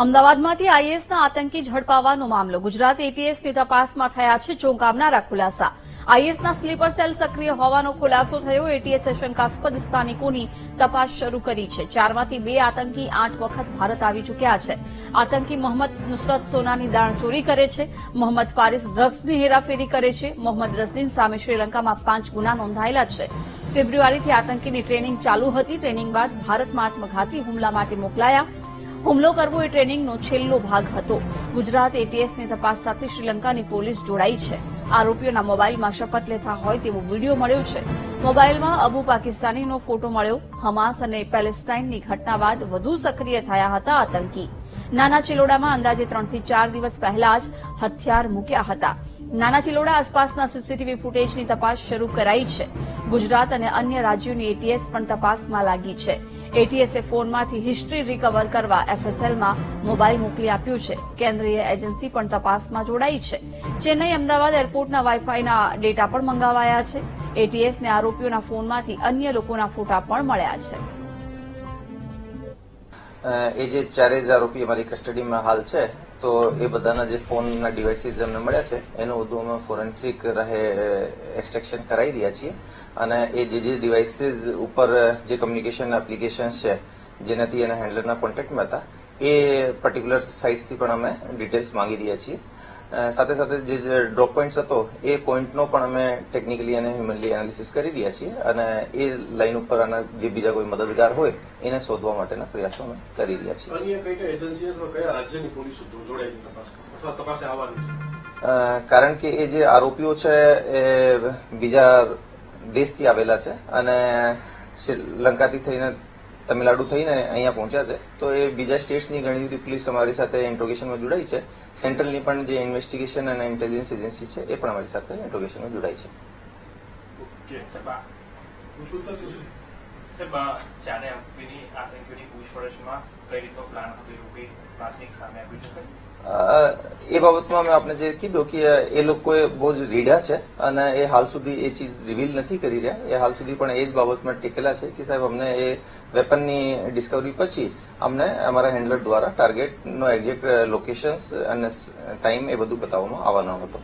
અમદાવાદમાંથી આઈએસના આતંકી ઝડપાવાનો મામલો ગુજરાત એટીએસની તપાસમાં થયા છે ચોંકાવનારા ખુલાસા આઈએસના સ્લીપર સેલ સક્રિય હોવાનો ખુલાસો થયો એટીએસે શંકાસ્પદ સ્થાનિકોની તપાસ શરૂ કરી છે 4માંથી 2 આતંકી 8 વખત ભારત આવી ચૂક્યા છે આતંકી મોહમ્મદ નુસરત સોનાની દાણચોરી કરે છે મોહમ્મદ ફારિસ ડ્રગ્સની હેરાફેરી કરે છે મોહમ્મદ રઝદીન સામે શ્રીલંકામાં 5 ગુના નોંધાયેલા છે ફેબ્રુઆરીથી આતંકીની ટ્રેનિંગ ચાલુ હતી ટ્રેનિંગ બાદ ભારતમાં આત્મઘાતી હુમલા માટે મોકલાયા હુમલો કરવો એ ટ્રેનિંગનો છેલ્લો ભાગ હતો ગુજરાત એટીએસની તપાસ સાથે શ્રીલંકાની પોલીસ જોડાઈ છે આરોપીઓના મોબાઈલમાં શપથ લેતા હોય તેવો વિડીયો મળ્યો છે મોબાઈલમાં અબુ પાકિસ્તાનીનો ફોટો મળ્યો હમાસ અને પેલેસ્ટાઈનની ઘટના બાદ વધુ સક્રિય થયા હતા આતંકી નાના ચિલોડામાં અંદાજે 3 થી 4 દિવસ પહેલા જ હથિયાર મૂક્યા હતા નાના ચિલોડા આસપાસના સીસીટીવી ફૂટેજની તપાસ શરૂ કરાઈ છે ગુજરાત અને અન્ય રાજ્યોની એટીએસ પણ તપાસમાં લાગી છે એટીએસે ફોનમાંથી હિસ્ટ્રી રિકવર કરવા એફએસએલમાં મોબાઈલ મોકલી આપ્યું છે કેન્દ્રીય એજન્સી પણ તપાસમાં જોડાઈ છે ચેન્નઈ અમદાવાદ એરપોર્ટના વાઈફાઈના ડેટા પણ મંગાવાયા છે એટીએસને આરોપીઓના ફોનમાંથી અન્ય લોકોના ફોટા પણ મળ્યા છે એ જે 4 જ આરોપી અમારી કસ્ટડીમાં હાલ છે તો એ બધાના જે ફોનના ડિવાઇસીસ અમને મળ્યા છે એનું બધું અમે ફોરેન્સિક રહે એક્સટ્રેક્શન કરાવી રહ્યા છીએ અને એ જે ડિવાઇસીસ ઉપર જે કમ્યુનિકેશન એપ્લિકેશન્સ છે જેનાથી એના હેન્ડલરના કોન્ટેક્ટમાં હતા એ પર્ટિક્યુલર સાઇટ્સથી પણ અમે ડિટેલ્સ માંગી રહ્યા છીએ સાથે સાથે જે ડ્રોપ પોઈન્ટ્સ હતો એ પોઈન્ટનો પણ અમે ટેકનિકલી અને હ્યુમનલી એનાલિસિસ કરી રહ્યા છીએ અને એ લાઈન ઉપર આના જે બીજા કોઈ મદદગાર હોય એને શોધવા માટેના પ્રયાસો અમે કરી રહ્યા છીએ અન્ય કઈ એજન્સી અથવા કયા રાજ્યની પોલીસ જોડાયેલી તપાસે આવવાની છે કારણ કે એ જે આરોપીઓ છે એ બીજા દેશથી આવેલા છે અને શ્રીલંકાથી થઈને તમિલનાડુ થઈને અહીંયા પહોંચ્યા છે તો એ બીજા સ્ટેટ્સની ઘણી બધી પોલીસ અમારી સાથે ઇન્ટ્રોગેશનમાં જોડાઈ છે સેન્ટ્રલની પણ જે ઇન્વેસ્ટિગેશન અને ઇન્ટેલિજન્સ એજન્સી છે એ પણ અમારી સાથે ઇન્ટ્રોગેશનમાં જોડાઈ છે એ બાબતમાં મેં આપને જે કીધું કે એ લોકોએ બહુ જ રીઢા છે અને એ હાલ સુધી એ ચીજ રિવીલ નથી કરી રહ્યા એ હાલ સુધી પણ એ જ બાબતમાં ટેકેલા છે કે સાહેબ અમને એ વેપનની ડિસ્કવરી પછી અમને અમારા હેન્ડલર દ્વારા ટાર્ગેટનો એક્ઝેક્ટ લોકેશન્સ અને ટાઈમ એ બધું બતાવવામાં આવવાનો હતો